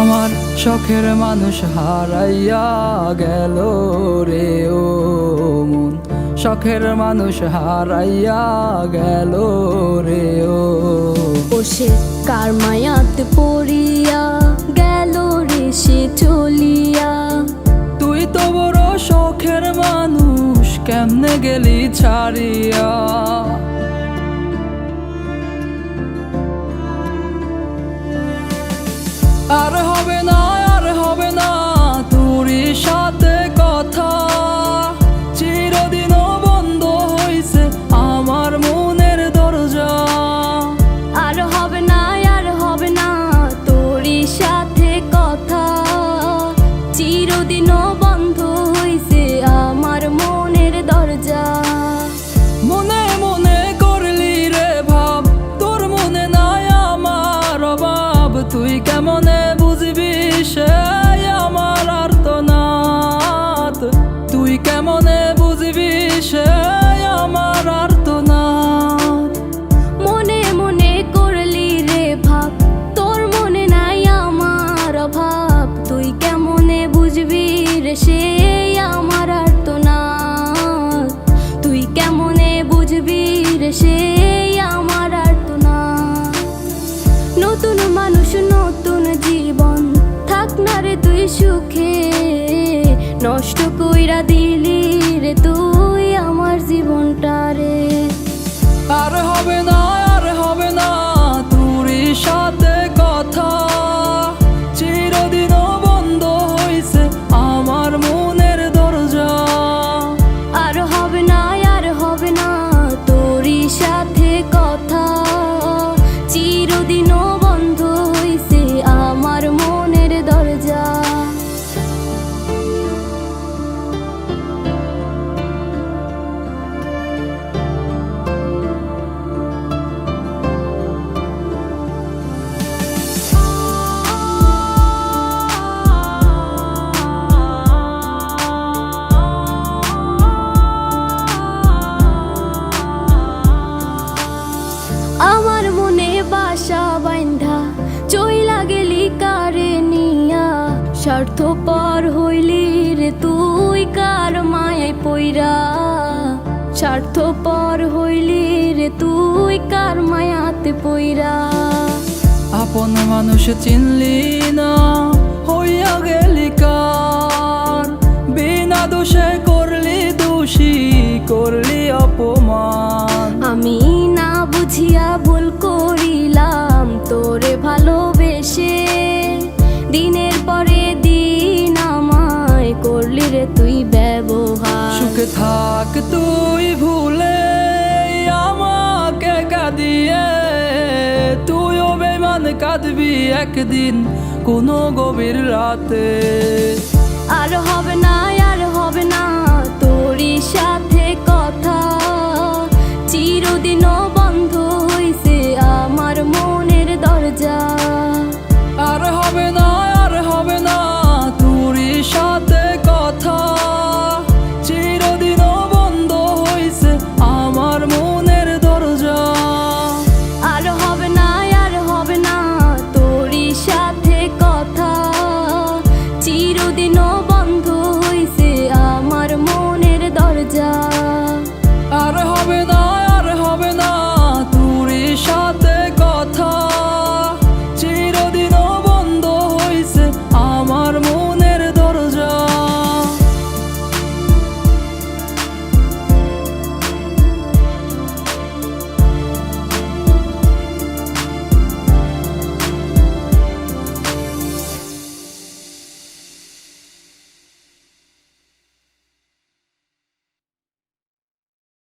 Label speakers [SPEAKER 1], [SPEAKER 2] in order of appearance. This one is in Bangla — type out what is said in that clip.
[SPEAKER 1] আমার শখের মানুষ হারাইয়া গেল রে ও মন, শখের মানুষ হারাইয়া গেল রে ও।
[SPEAKER 2] সে কার মায়াতে পড়িয়া গেল রে সে চলিয়া।
[SPEAKER 1] তুই তো বড় শখের মানুষ, কেমনে গেলি ছাড়িয়া। আর হবে না, আর হবে না তোরই সাথে কথা, চিরদিনও বন্ধ হইছে আমার মনের দরজা।
[SPEAKER 2] আর হবে না, আর হবে না তোরই সাথে কথা, চিরদিনও বন্ধ হইছে আমার মনের দরজা।
[SPEAKER 1] মনে মনে করলি রে ভাব, তোর মনে নাই আমার অভাব। তুই কেমনে বুঝবি সে আমার আর্তনাদ, তুই কেমনে বুঝবি সে আমার আর্তনাদ।
[SPEAKER 2] মনে মনে করলি রে ভাব, তোর মনে নাই আমার অভাব। তুই কেমনে বুঝবি রে সে আমার আর্তনাদ, তুই কেমনে বুঝবি রে সে আমার আর্তনাদ। নতুন মানুষ নতুন জীবন, থাক না রে তুই সুখে, নষ্ট কইরা দিলি রে তুই আমার জীবনটা রে।
[SPEAKER 1] আর হবে না, আর হবে না তোরই সাথে কথা, চিরদিনও বন্ধ হইছে আমার মনের দরজা।
[SPEAKER 2] আর হবে না, আর হবে না তোরই সাথে কথা, চিরদিনও বন্ধ হইছে আমার মনের দরজা। আমার মনে বাসা বাইন্ধা চইলা গেলি কারে নিয়া, স্বার্থপর হইলি রে তুই কার মায়ায় পইরা। স্বার্থপর হইলি রে তুই কার মায়াতে পইরা।
[SPEAKER 1] আপন মানুষ চিনলি না, হইয়া গেলি কার। বিনা দোষে করলি দোষী, করলি অপমান।
[SPEAKER 2] আমি না বুঝিয়া ভুল করিলাম তোরে ভালোবেসে, দিনের পরে দিন আমায় করলি রে তুই ব্যবহার।
[SPEAKER 1] সুখে থাক তুই ভুলে আমাকে কাঁদিয়ে, তুইও বেমান কাঁদবি একদিন কোনো গভীর রাতে।
[SPEAKER 2] আর হবে না, আর হবে না তোরই সাথে